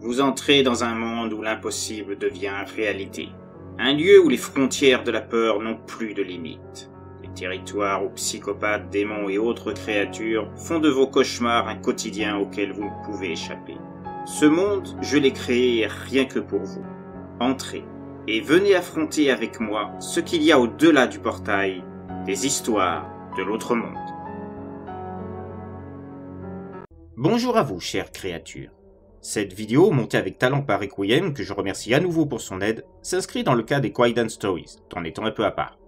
Vous entrez dans un monde où l'impossible devient réalité. Un lieu où les frontières de la peur n'ont plus de limites. Les territoires où psychopathes, démons et autres créatures font de vos cauchemars un quotidien auquel vous ne pouvez échapper. Ce monde, je l'ai créé rien que pour vous. Entrez et venez affronter avec moi ce qu'il y a au-delà du portail, des histoires de l'autre monde. Bonjour à vous, chères créatures. Cette vidéo, montée avec talent par Requiem, que je remercie à nouveau pour son aide, s'inscrit dans le cas des Quaidan Stories, tout en étant un peu à part.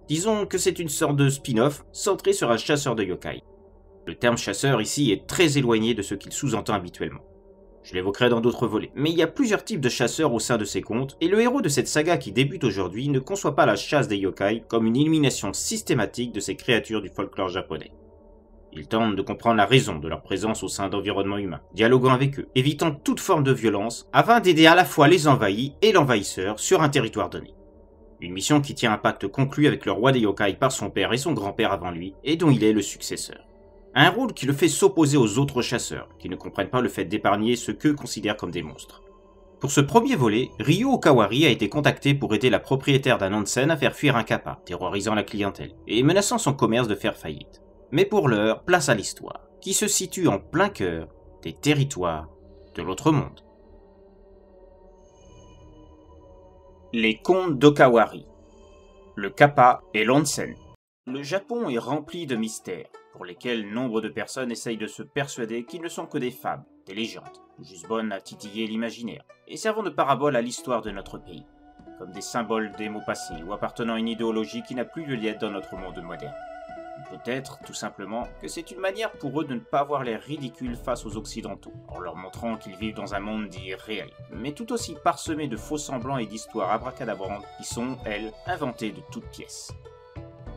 Disons que c'est une sorte de spin-off centré sur un chasseur de yokai. Le terme chasseur ici est très éloigné de ce qu'il sous-entend habituellement. Je l'évoquerai dans d'autres volets, mais il y a plusieurs types de chasseurs au sein de ces contes, et le héros de cette saga qui débute aujourd'hui ne conçoit pas la chasse des yokai comme une élimination systématique de ces créatures du folklore japonais. Il tente de comprendre la raison de leur présence au sein d'environnements humains, dialoguant avec eux, évitant toute forme de violence, afin d'aider à la fois les envahis et l'envahisseur sur un territoire donné. Une mission qui tient un pacte conclu avec le roi des yokai par son père et son grand-père avant lui, et dont il est le successeur. Un rôle qui le fait s'opposer aux autres chasseurs, qui ne comprennent pas le fait d'épargner ceux qu'eux considèrent comme des monstres. Pour ce premier volet, Ryo Okawari a été contacté pour aider la propriétaire d'un onsen à faire fuir un kappa, terrorisant la clientèle, et menaçant son commerce de faire faillite. Mais pour l'heure, place à l'histoire, qui se situe en plein cœur des territoires de l'autre monde. Les contes d'Okawari. Le kappa et l'onsen. Le Japon est rempli de mystères, pour lesquels nombre de personnes essayent de se persuader qu'ils ne sont que des fables, des légendes, juste bonnes à titiller l'imaginaire, et servant de parabole à l'histoire de notre pays, comme des symboles des mots passés ou appartenant à une idéologie qui n'a plus lieu d'être dans notre monde moderne. Peut-être, tout simplement, que c'est une manière pour eux de ne pas avoir l'air ridicule face aux Occidentaux, en leur montrant qu'ils vivent dans un monde dit réel, mais tout aussi parsemé de faux semblants et d'histoires abracadabrantes qui sont, elles, inventées de toutes pièces.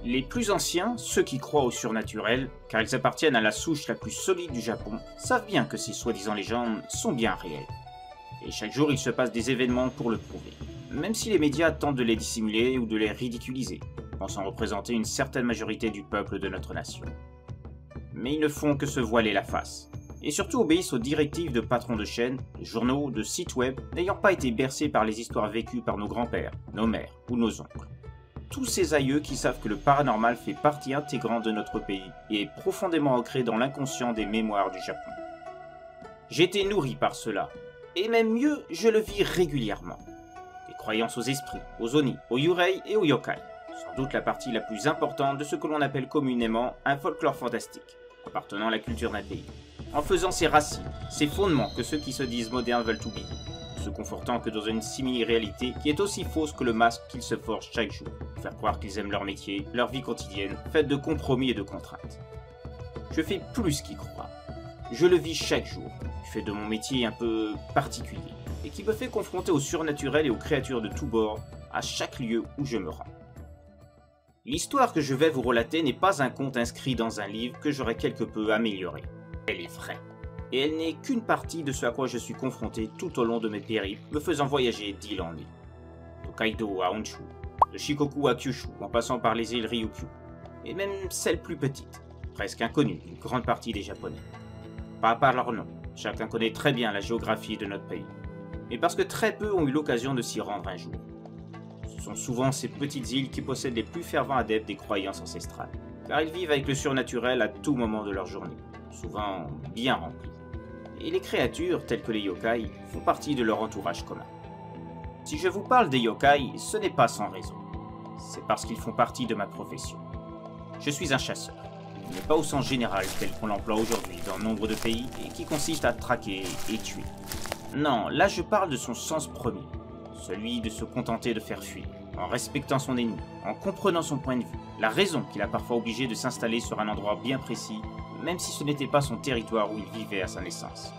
Les plus anciens, ceux qui croient au surnaturel, car ils appartiennent à la souche la plus solide du Japon, savent bien que ces soi-disant légendes sont bien réelles. Et chaque jour il se passe des événements pour le prouver, même si les médias tentent de les dissimuler ou de les ridiculiser, pensant représenter une certaine majorité du peuple de notre nation. Mais ils ne font que se voiler la face, et surtout obéissent aux directives de patrons de chaînes, de journaux, de sites web, n'ayant pas été bercés par les histoires vécues par nos grands-pères, nos mères ou nos oncles. Tous ces aïeux qui savent que le paranormal fait partie intégrante de notre pays et est profondément ancré dans l'inconscient des mémoires du Japon. J'ai été nourri par cela, et même mieux, je le vis régulièrement. Des croyances aux esprits, aux oni, aux yurei et aux yokai. Sans doute la partie la plus importante de ce que l'on appelle communément un folklore fantastique, appartenant à la culture d'un pays, en faisant ses racines, ses fondements que ceux qui se disent modernes veulent oublier, se confortant que dans une simili-réalité qui est aussi fausse que le masque qu'ils se forgent chaque jour, pour faire croire qu'ils aiment leur métier, leur vie quotidienne, faite de compromis et de contraintes. Je fais plus qu'y croire. Je le vis chaque jour, du fait de mon métier un peu particulier, et qui me fait confronter au surnaturel et aux créatures de tous bords, à chaque lieu où je me rends. L'histoire que je vais vous relater n'est pas un conte inscrit dans un livre que j'aurais quelque peu amélioré. Elle est vraie. Et elle n'est qu'une partie de ce à quoi je suis confronté tout au long de mes périples, me faisant voyager d'île en île. Hokkaido à Honshu, de Shikoku à Kyushu, en passant par les îles Ryukyu, et même celles plus petites, presque inconnues d'une grande partie des Japonais. Pas par leur nom, chacun connaît très bien la géographie de notre pays, mais parce que très peu ont eu l'occasion de s'y rendre un jour. Ce sont souvent ces petites îles qui possèdent les plus fervents adeptes des croyances ancestrales, car ils vivent avec le surnaturel à tout moment de leur journée, souvent bien remplis. Et les créatures, telles que les yokai, font partie de leur entourage commun. Si je vous parle des yokai, ce n'est pas sans raison. C'est parce qu'ils font partie de ma profession. Je suis un chasseur, mais pas au sens général tel qu'on l'emploie aujourd'hui dans nombre de pays et qui consiste à traquer et tuer. Non, là je parle de son sens premier. Celui de se contenter de faire fuir, en respectant son ennemi, en comprenant son point de vue, la raison qu'il a parfois obligé de s'installer sur un endroit bien précis, même si ce n'était pas son territoire où il vivait à sa naissance.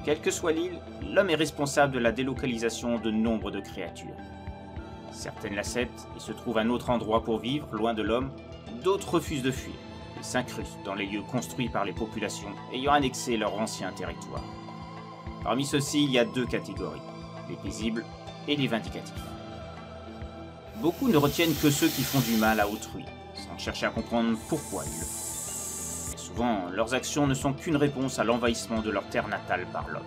Quelle que soit l'île, l'homme est responsable de la délocalisation de nombre de créatures. Certaines l'acceptent et se trouvent un autre endroit pour vivre, loin de l'homme, d'autres refusent de fuir et s'incrustent dans les lieux construits par les populations ayant annexé leur ancien territoire. Parmi ceux-ci, il y a deux catégories, les paisibles et les vindicatifs. Beaucoup ne retiennent que ceux qui font du mal à autrui, sans chercher à comprendre pourquoi ils le font. Mais souvent, leurs actions ne sont qu'une réponse à l'envahissement de leur terre natale par l'homme.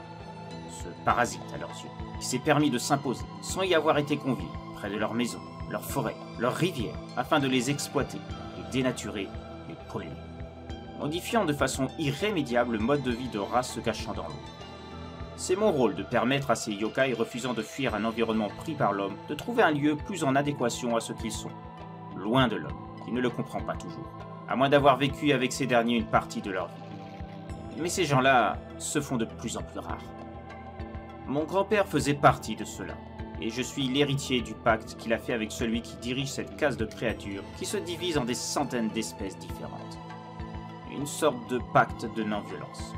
ce parasite à leurs yeux, qui s'est permis de s'imposer sans y avoir été convié près de leurs maisons, leurs forêts, leurs rivières, afin de les exploiter, les dénaturer, les polluer, modifiant de façon irrémédiable le mode de vie de races se cachant dans l'eau. C'est mon rôle de permettre à ces yokai refusant de fuir un environnement pris par l'homme de trouver un lieu plus en adéquation à ce qu'ils sont, loin de l'homme, qui ne le comprend pas toujours, à moins d'avoir vécu avec ces derniers une partie de leur vie. Mais ces gens-là se font de plus en plus rares. Mon grand-père faisait partie de ceux-là, et je suis l'héritier du pacte qu'il a fait avec celui qui dirige cette caste de créatures qui se divise en des centaines d'espèces différentes. Une sorte de pacte de non-violence.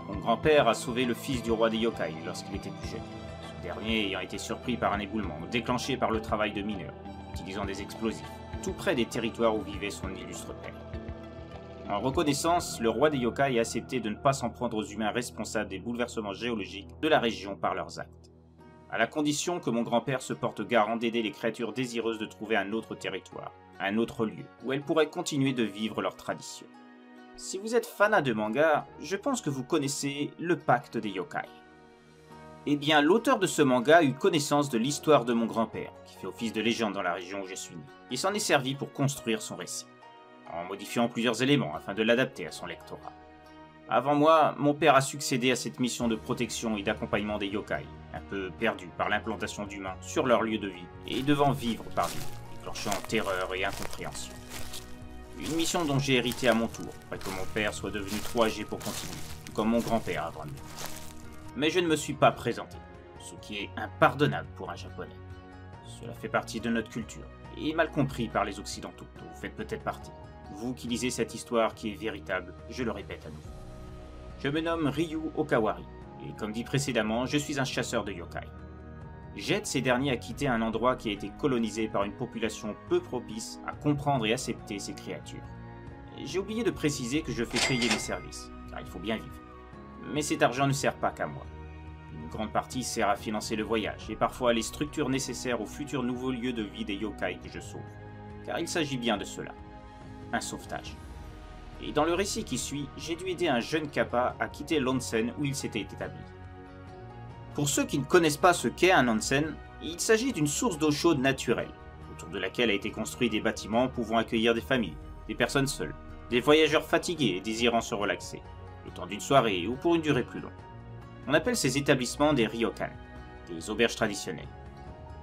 Mon grand-père a sauvé le fils du roi des yokai lorsqu'il était plus jeune, ce dernier ayant été surpris par un éboulement déclenché par le travail de mineurs, utilisant des explosifs, tout près des territoires où vivait son illustre père. En reconnaissance, le roi des yokai a accepté de ne pas s'en prendre aux humains responsables des bouleversements géologiques de la région par leurs actes, à la condition que mon grand-père se porte garant d'aider les créatures désireuses de trouver un autre territoire, un autre lieu, où elles pourraient continuer de vivre leurs traditions. Si vous êtes fanat de manga, je pense que vous connaissez le pacte des yokai. Eh bien, l'auteur de ce manga a eu connaissance de l'histoire de mon grand-père, qui fait office de légende dans la région où je suis né, et s'en est servi pour construire son récit, en modifiant plusieurs éléments afin de l'adapter à son lectorat. Avant moi, mon père a succédé à cette mission de protection et d'accompagnement des yokai, un peu perdus par l'implantation d'humains sur leur lieu de vie, et devant vivre parmi eux, déclenchant terreur et incompréhension. Une mission dont j'ai hérité à mon tour, après que mon père soit devenu trop âgé pour continuer, tout comme mon grand-père avant lui. Mais je ne me suis pas présenté, ce qui est impardonnable pour un japonais. Cela fait partie de notre culture, et mal compris par les occidentaux, dont vous faites peut-être partie. Vous qui lisez cette histoire qui est véritable, je le répète à nouveau. Je me nomme Ryu Okawari, et comme dit précédemment, je suis un chasseur de yokai. J'aide ces derniers à quitter un endroit qui a été colonisé par une population peu propice à comprendre et accepter ces créatures. J'ai oublié de préciser que je fais payer mes services, car il faut bien vivre. Mais cet argent ne sert pas qu'à moi. Une grande partie sert à financer le voyage, et parfois les structures nécessaires aux futurs nouveaux lieux de vie des yokai que je sauve. Car il s'agit bien de cela. Un sauvetage. Et dans le récit qui suit, j'ai dû aider un jeune kappa à quitter l'onsen où il s'était établi. Pour ceux qui ne connaissent pas ce qu'est un onsen, il s'agit d'une source d'eau chaude naturelle, autour de laquelle a été construit des bâtiments pouvant accueillir des familles, des personnes seules, des voyageurs fatigués et désirant se relaxer, le temps d'une soirée ou pour une durée plus longue. On appelle ces établissements des ryokan, des auberges traditionnelles.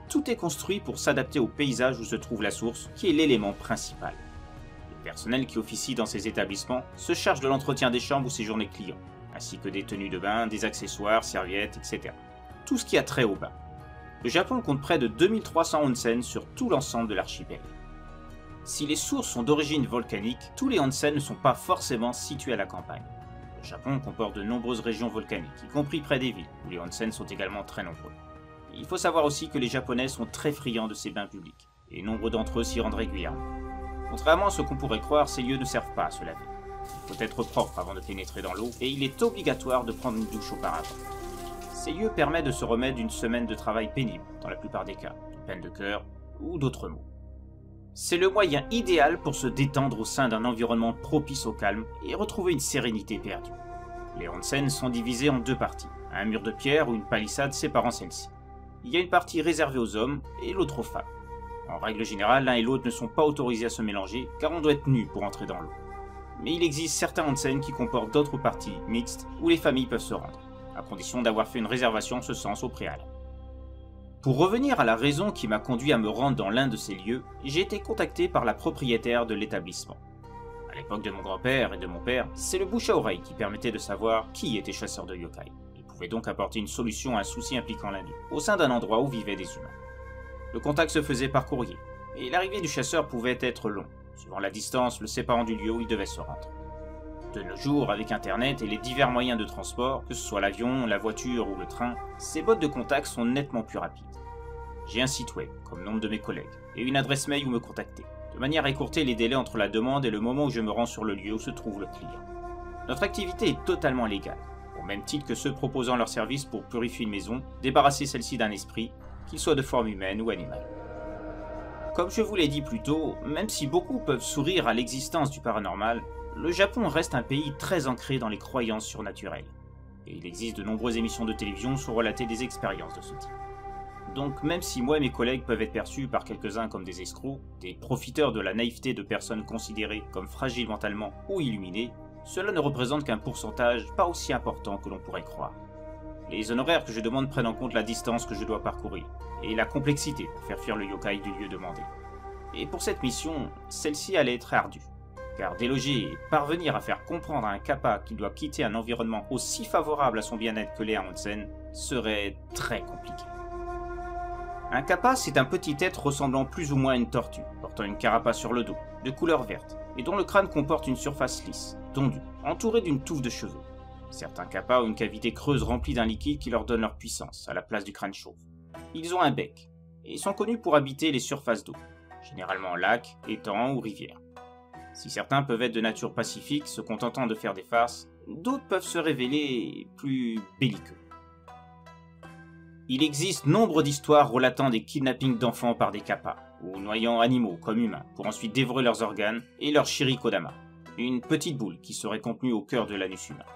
Tout est construit pour s'adapter au paysage où se trouve la source, qui est l'élément principal. Le personnel qui officie dans ces établissements se charge de l'entretien des chambres où séjournent les clients, ainsi que des tenues de bain, des accessoires, serviettes, etc. Tout ce qui a trait au bain. Le Japon compte près de 2300 onsen sur tout l'ensemble de l'archipel. Si les sources sont d'origine volcanique, tous les onsen ne sont pas forcément situés à la campagne. Le Japon comporte de nombreuses régions volcaniques, y compris près des villes, où les onsen sont également très nombreux. Il faut savoir aussi que les Japonais sont très friands de ces bains publics, et nombre d'entre eux s'y rendent régulièrement. Contrairement à ce qu'on pourrait croire, ces lieux ne servent pas à se laver. Il faut être propre avant de pénétrer dans l'eau, et il est obligatoire de prendre une douche auparavant. Ces lieux permettent de se remettre d'une semaine de travail pénible, dans la plupart des cas, de peine de cœur ou d'autres maux. C'est le moyen idéal pour se détendre au sein d'un environnement propice au calme et retrouver une sérénité perdue. Les onsen sont divisés en deux parties, un mur de pierre ou une palissade séparant celles-ci. Il y a une partie réservée aux hommes et l'autre aux femmes. En règle générale, l'un et l'autre ne sont pas autorisés à se mélanger car on doit être nu pour entrer dans l'eau. Mais il existe certains onsen qui comportent d'autres parties mixtes où les familles peuvent se rendre, à condition d'avoir fait une réservation en ce sens au préalable. Pour revenir à la raison qui m'a conduit à me rendre dans l'un de ces lieux, j'ai été contacté par la propriétaire de l'établissement. À l'époque de mon grand-père et de mon père, c'est le bouche à oreille qui permettait de savoir qui était chasseur de yokai. Il pouvait donc apporter une solution à un souci impliquant l'un d'eux, au sein d'un endroit où vivaient des humains. Le contact se faisait par courrier, et l'arrivée du chasseur pouvait être long, suivant la distance le séparant du lieu où il devait se rendre. De nos jours, avec Internet et les divers moyens de transport, que ce soit l'avion, la voiture ou le train, ces modes de contact sont nettement plus rapides. J'ai un site web, comme nombre de mes collègues, et une adresse mail où me contacter, de manière à écourter les délais entre la demande et le moment où je me rends sur le lieu où se trouve le client. Notre activité est totalement légale, au même titre que ceux proposant leurs services pour purifier une maison, débarrasser celle-ci d'un esprit, qu'il soit de forme humaine ou animale. Comme je vous l'ai dit plus tôt, même si beaucoup peuvent sourire à l'existence du paranormal, le Japon reste un pays très ancré dans les croyances surnaturelles. et il existe de nombreuses émissions de télévision où relater des expériences de ce type. Donc même si moi et mes collègues peuvent être perçus par quelques-uns comme des escrocs, des profiteurs de la naïveté de personnes considérées comme fragiles mentalement ou illuminées, cela ne représente qu'un pourcentage pas aussi important que l'on pourrait croire. Les honoraires que je demande prennent en compte la distance que je dois parcourir, et la complexité pour faire fuir le yokai du lieu demandé. Et pour cette mission, celle-ci allait être ardue, car déloger et parvenir à faire comprendre à un kappa qu'il doit quitter un environnement aussi favorable à son bien-être que l'est un onsen serait très compliqué. Un kappa, c'est un petit être ressemblant plus ou moins à une tortue, portant une carapace sur le dos, de couleur verte, et dont le crâne comporte une surface lisse, tondue, entourée d'une touffe de cheveux. Certains kappas ont une cavité creuse remplie d'un liquide qui leur donne leur puissance, à la place du crâne chauve. Ils ont un bec, et sont connus pour habiter les surfaces d'eau, généralement lacs, étangs ou rivières. Si certains peuvent être de nature pacifique, se contentant de faire des farces, d'autres peuvent se révéler plus belliqueux. Il existe nombre d'histoires relatant des kidnappings d'enfants par des kappas, ou noyant animaux comme humains, pour ensuite dévorer leurs organes et leur shirikodama, une petite boule qui serait contenue au cœur de l'anus humain.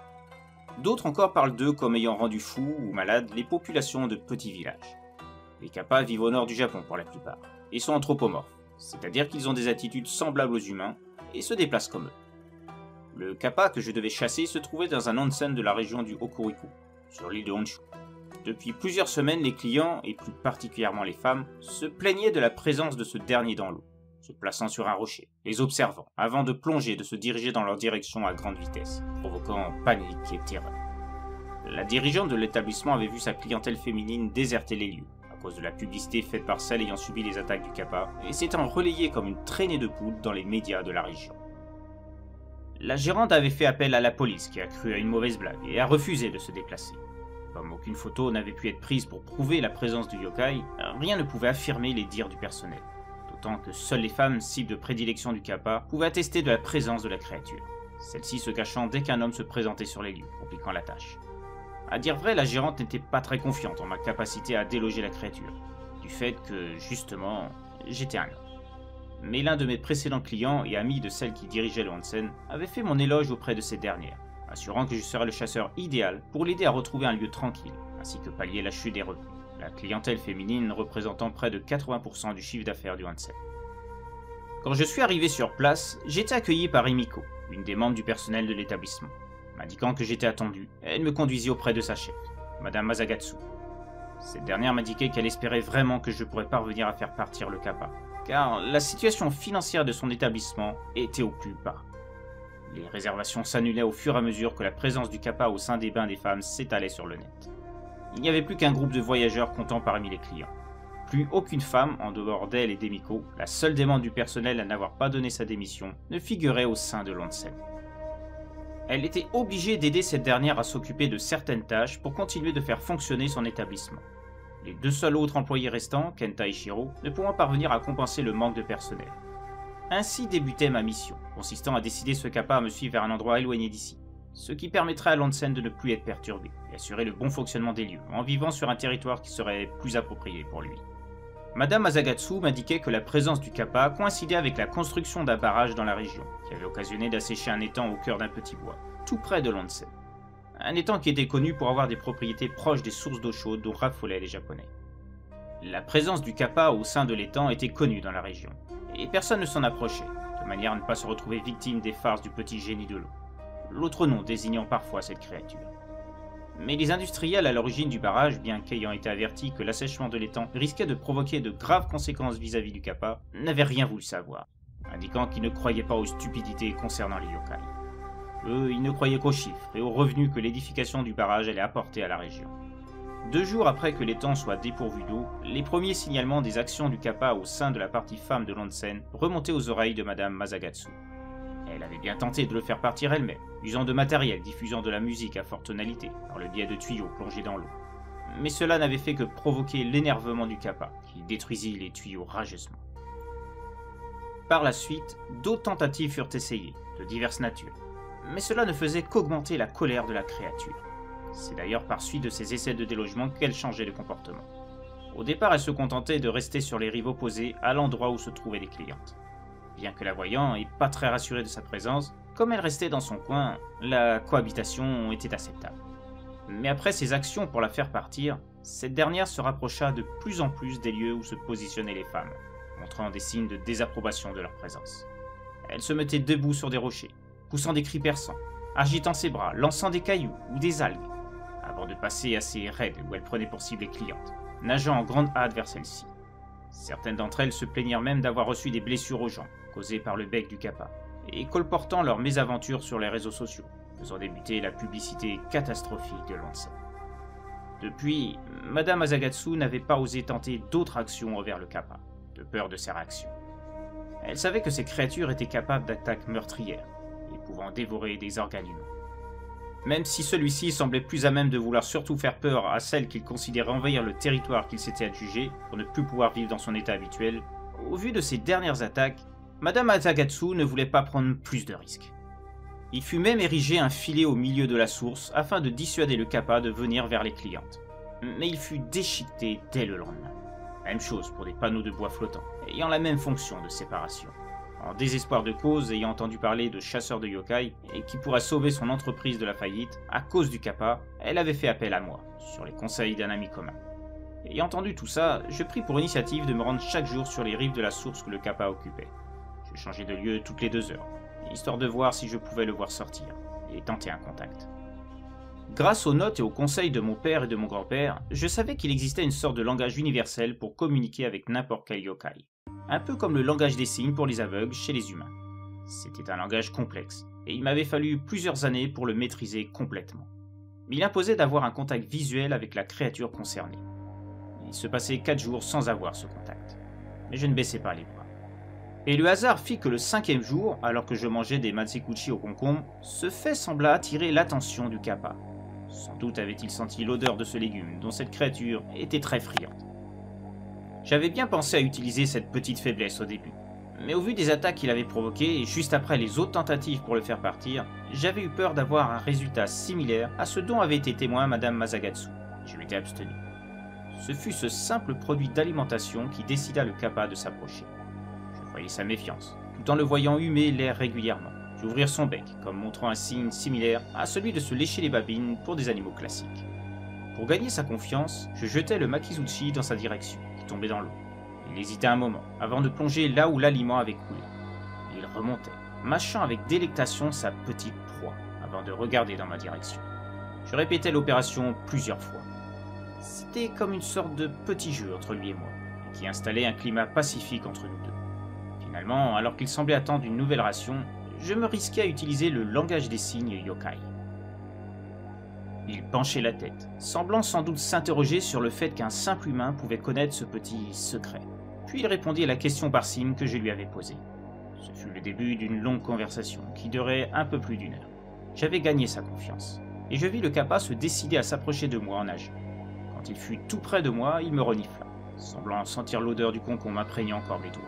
D'autres encore parlent d'eux comme ayant rendu fous ou malades les populations de petits villages. Les kappas vivent au nord du Japon pour la plupart, et sont anthropomorphes, c'est-à-dire qu'ils ont des attitudes semblables aux humains, et se déplacent comme eux. Le kappa que je devais chasser se trouvait dans un onsen de la région du Hokuriku, sur l'île de Honshu. Depuis plusieurs semaines, les clients, et plus particulièrement les femmes, se plaignaient de la présence de ce dernier dans l'eau, se plaçant sur un rocher, les observant, avant de plonger et de se diriger dans leur direction à grande vitesse, provoquant panique et terreur. La dirigeante de l'établissement avait vu sa clientèle féminine déserter les lieux, à cause de la publicité faite par celles ayant subi les attaques du kappa, et s'étant relayée comme une traînée de poudre dans les médias de la région. La gérante avait fait appel à la police qui a cru à une mauvaise blague et a refusé de se déplacer. Comme aucune photo n'avait pu être prise pour prouver la présence du yokai, rien ne pouvait affirmer les dires du personnel, d'autant que seules les femmes, cibles de prédilection du kappa, pouvaient attester de la présence de la créature, celle-ci se cachant dès qu'un homme se présentait sur les lieux, compliquant la tâche. À dire vrai, la gérante n'était pas très confiante en ma capacité à déloger la créature, du fait que, justement, j'étais un homme. Mais l'un de mes précédents clients et amis de celle qui dirigeait le onsen avait fait mon éloge auprès de ces dernières, assurant que je serais le chasseur idéal pour l'aider à retrouver un lieu tranquille, ainsi que pallier la chute des revenus, la clientèle féminine représentant près de 80% du chiffre d'affaires du onsen. Quand je suis arrivé sur place, j'ai été accueilli par Emiko, une des membres du personnel de l'établissement. M'indiquant que j'étais attendu, elle me conduisit auprès de sa chef, Madame Masagatsu. Cette dernière m'indiquait qu'elle espérait vraiment que je pourrais parvenir à faire partir le kappa, car la situation financière de son établissement était au plus bas. Les réservations s'annulaient au fur et à mesure que la présence du kappa au sein des bains des femmes s'étalait sur le net. Il n'y avait plus qu'un groupe de voyageurs comptant parmi les clients. Plus aucune femme, en dehors d'elle et d'Emiko, la seule des membres du personnel à n'avoir pas donné sa démission, ne figurait au sein de l'onsen. Elle était obligée d'aider cette dernière à s'occuper de certaines tâches pour continuer de faire fonctionner son établissement. Les deux seuls autres employés restants, Kenta et Shiro, ne pouvant parvenir à compenser le manque de personnel. Ainsi débutait ma mission, consistant à décider ce kappa à me suivre vers un endroit éloigné d'ici, ce qui permettrait à l'onsen de ne plus être perturbé et assurer le bon fonctionnement des lieux, en vivant sur un territoire qui serait plus approprié pour lui. Madame Masagatsu m'indiquait que la présence du kappa coïncidait avec la construction d'un barrage dans la région, qui avait occasionné d'assécher un étang au cœur d'un petit bois, tout près de l'onsen. Un étang qui était connu pour avoir des propriétés proches des sources d'eau chaude dont raffolaient les Japonais. La présence du kappa au sein de l'étang était connue dans la région, et personne ne s'en approchait, de manière à ne pas se retrouver victime des farces du petit génie de l'eau, l'autre nom désignant parfois cette créature. Mais les industriels à l'origine du barrage, bien qu'ayant été avertis que l'assèchement de l'étang risquait de provoquer de graves conséquences vis-à-vis du kappa, n'avaient rien voulu savoir, indiquant qu'ils ne croyaient pas aux stupidités concernant les yokai. Eux, ils ne croyaient qu'aux chiffres et aux revenus que l'édification du barrage allait apporter à la région. 2 jours après que l'étang soit dépourvu d'eau, les premiers signalements des actions du kappa au sein de la partie femme de l'onsen remontaient aux oreilles de Madame Masagatsu. Elle avait bien tenté de le faire partir elle-même, usant de matériel diffusant de la musique à forte tonalité, par le biais de tuyaux plongés dans l'eau. Mais cela n'avait fait que provoquer l'énervement du kappa, qui détruisit les tuyaux rageusement. Par la suite, d'autres tentatives furent essayées, de diverses natures, mais cela ne faisait qu'augmenter la colère de la créature. C'est d'ailleurs par suite de ces essais de délogement qu'elle changeait de comportement. Au départ, elle se contentait de rester sur les rives opposées à l'endroit où se trouvaient les clientes. Bien que la voyant et pas très rassurée de sa présence, comme elle restait dans son coin, la cohabitation était acceptable. Mais après ses actions pour la faire partir, cette dernière se rapprocha de plus en plus des lieux où se positionnaient les femmes, montrant des signes de désapprobation de leur présence. Elle se mettait debout sur des rochers, poussant des cris perçants, agitant ses bras, lançant des cailloux ou des algues, avant de passer à ses raids où elle prenait pour cible les clientes, nageant en grande hâte vers celles-ci. Certaines d'entre elles se plaignirent même d'avoir reçu des blessures aux jambes, causées par le bec du kappa, et colportant leurs mésaventures sur les réseaux sociaux, faisant débuter la publicité catastrophique de l'Onsen. Depuis, Madame Asagatsu n'avait pas osé tenter d'autres actions envers le kappa, de peur de ses réactions. Elle savait que ces créatures étaient capables d'attaques meurtrières, et pouvant dévorer des organes humains. Même si celui-ci semblait plus à même de vouloir surtout faire peur à celles qu'il considérait envahir le territoire qu'il s'était adjugé pour ne plus pouvoir vivre dans son état habituel, au vu de ces dernières attaques, Madame Asagatsu ne voulait pas prendre plus de risques. Il fut même érigé un filet au milieu de la source afin de dissuader le kappa de venir vers les clientes. Mais il fut déchiqueté dès le lendemain. Même chose pour des panneaux de bois flottants, ayant la même fonction de séparation. En désespoir de cause, ayant entendu parler de chasseurs de yokai et qui pourraient sauver son entreprise de la faillite, à cause du kappa, elle avait fait appel à moi, sur les conseils d'un ami commun. Ayant entendu tout ça, je pris pour initiative de me rendre chaque jour sur les rives de la source que le kappa occupait. Je changeais de lieu toutes les 2 heures, histoire de voir si je pouvais le voir sortir, et tenter un contact. Grâce aux notes et aux conseils de mon père et de mon grand-père, je savais qu'il existait une sorte de langage universel pour communiquer avec n'importe quel yokai. Un peu comme le langage des signes pour les aveugles chez les humains. C'était un langage complexe, et il m'avait fallu plusieurs années pour le maîtriser complètement. Mais il imposait d'avoir un contact visuel avec la créature concernée. Il se passait 4 jours sans avoir ce contact. Mais je ne baissais pas les bras. Et le hasard fit que le 5e jour, alors que je mangeais des matsekuchi au concombre, ce fait sembla attirer l'attention du kappa. Sans doute avait-il senti l'odeur de ce légume, dont cette créature était très friande. J'avais bien pensé à utiliser cette petite faiblesse au début, mais au vu des attaques qu'il avait provoquées et juste après les autres tentatives pour le faire partir, j'avais eu peur d'avoir un résultat similaire à ce dont avait été témoin Madame Asagatsu. Je m'étais abstenu. Ce fut ce simple produit d'alimentation qui décida le kappa de s'approcher. Je voyais sa méfiance, tout en le voyant humer l'air régulièrement, puis ouvrir son bec, comme montrant un signe similaire à celui de se lécher les babines pour des animaux classiques. Pour gagner sa confiance, je jetai le makizuchi dans sa direction, qui tombait dans l'eau. Il hésitait un moment, avant de plonger là où l'aliment avait coulé. Il remontait, mâchant avec délectation sa petite proie, avant de regarder dans ma direction. Je répétais l'opération plusieurs fois. C'était comme une sorte de petit jeu entre lui et moi, qui installait un climat pacifique entre nous deux. Finalement, alors qu'il semblait attendre une nouvelle ration, je me risquais à utiliser le langage des signes yokai. Il penchait la tête, semblant sans doute s'interroger sur le fait qu'un simple humain pouvait connaître ce petit secret. Puis il répondit à la question par signe que je lui avais posée. Ce fut le début d'une longue conversation qui durait un peu plus d'1 heure. J'avais gagné sa confiance, et je vis le kappa se décider à s'approcher de moi en nageant. Quand il fut tout près de moi, il me renifla, semblant sentir l'odeur du concombre m'imprégnant encore mes doigts.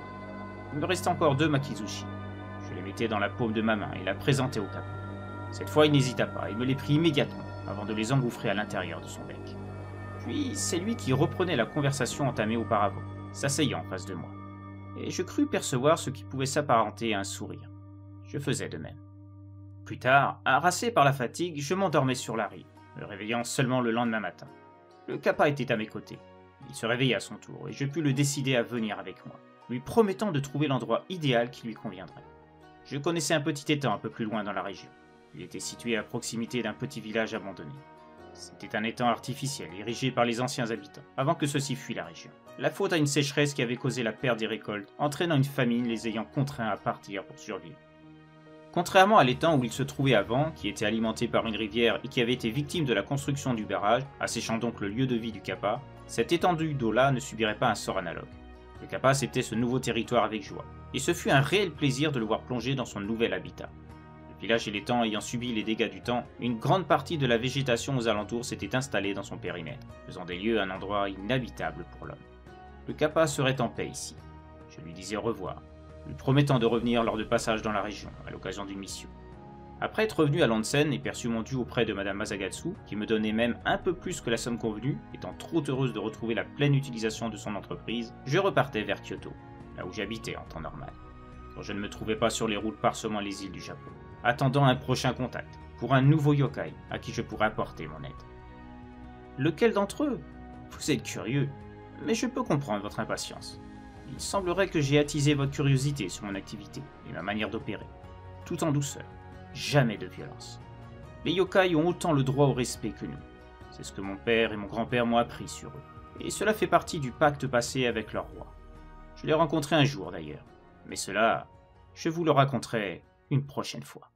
Il me restait encore 2 makizushi. Je les mettais dans la paume de ma main et la présentais au kappa. Cette fois, il n'hésita pas et me les prit immédiatement, avant de les engouffrer à l'intérieur de son bec. Puis c'est lui qui reprenait la conversation entamée auparavant, s'asseyant en face de moi. Et je crus percevoir ce qui pouvait s'apparenter à un sourire. Je faisais de même. Plus tard, harassé par la fatigue, je m'endormais sur la rive, me réveillant seulement le lendemain matin. Le kappa était à mes côtés. Il se réveilla à son tour et je pus le décider à venir avec moi, lui promettant de trouver l'endroit idéal qui lui conviendrait. Je connaissais un petit étang un peu plus loin dans la région. Il était situé à proximité d'un petit village abandonné. C'était un étang artificiel érigé par les anciens habitants, avant que ceux-ci fuient la région. La faute à une sécheresse qui avait causé la perte des récoltes, entraînant une famine les ayant contraints à partir pour survivre. Contrairement à l'étang où il se trouvait avant, qui était alimenté par une rivière et qui avait été victime de la construction du barrage, asséchant donc le lieu de vie du kappa, cette étendue d'eau-là ne subirait pas un sort analogue. Le kappa acceptait ce nouveau territoire avec joie, et ce fut un réel plaisir de le voir plonger dans son nouvel habitat. Le village et l'étang ayant subi les dégâts du temps, une grande partie de la végétation aux alentours s'était installée dans son périmètre, faisant des lieux un endroit inhabitable pour l'homme. Le kappa serait en paix ici. Je lui disais au revoir, lui promettant de revenir lors de passage dans la région, à l'occasion d'une mission. Après être revenu à l'onsen et perçu mon dû auprès de Madame Asagatsu, qui me donnait même un peu plus que la somme convenue, étant trop heureuse de retrouver la pleine utilisation de son entreprise, je repartais vers Kyoto, là où j'habitais en temps normal, quand je ne me trouvais pas sur les routes parsemant les îles du Japon, attendant un prochain contact, pour un nouveau yokai à qui je pourrais apporter mon aide. Lequel d'entre eux? Vous êtes curieux, mais je peux comprendre votre impatience. Il semblerait que j'ai attisé votre curiosité sur mon activité et ma manière d'opérer, tout en douceur, jamais de violence. Les yokai ont autant le droit au respect que nous. C'est ce que mon père et mon grand-père m'ont appris sur eux, et cela fait partie du pacte passé avec leur roi. Je l'ai rencontré un jour d'ailleurs, mais cela, je vous le raconterai une prochaine fois.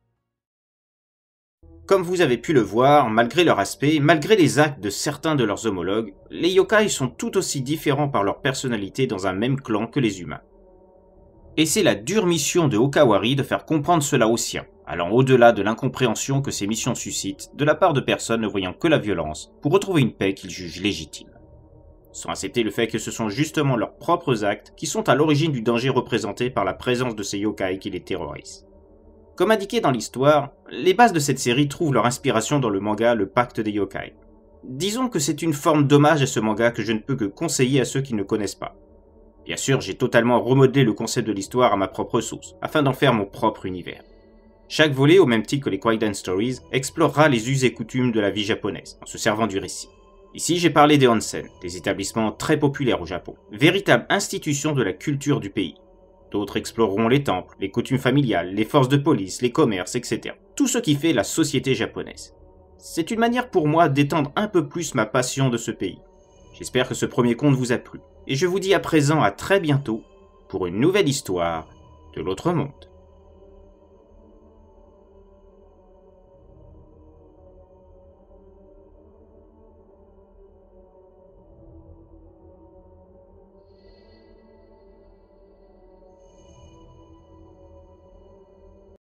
Comme vous avez pu le voir, malgré leur aspect, malgré les actes de certains de leurs homologues, les yokai sont tout aussi différents par leur personnalité dans un même clan que les humains. Et c'est la dure mission de Okawari de faire comprendre cela aux siens, allant au-delà de l'incompréhension que ces missions suscitent de la part de personnes ne voyant que la violence pour retrouver une paix qu'ils jugent légitime. Sans accepter le fait que ce sont justement leurs propres actes qui sont à l'origine du danger représenté par la présence de ces yokai qui les terrorisent. Comme indiqué dans l'histoire, les bases de cette série trouvent leur inspiration dans le manga Le Pacte des Yokai. Disons que c'est une forme d'hommage à ce manga que je ne peux que conseiller à ceux qui ne connaissent pas. Bien sûr, j'ai totalement remodelé le concept de l'histoire à ma propre sauce, afin d'en faire mon propre univers. Chaque volet, au même titre que les Kwaidan Stories, explorera les us et coutumes de la vie japonaise, en se servant du récit. Ici, j'ai parlé des onsen, des établissements très populaires au Japon, véritables institutions de la culture du pays. D'autres exploreront les temples, les coutumes familiales, les forces de police, les commerces, etc. Tout ce qui fait la société japonaise. C'est une manière pour moi d'étendre un peu plus ma passion de ce pays. J'espère que ce premier conte vous a plu, et je vous dis à présent à très bientôt pour une nouvelle histoire de l'autre monde.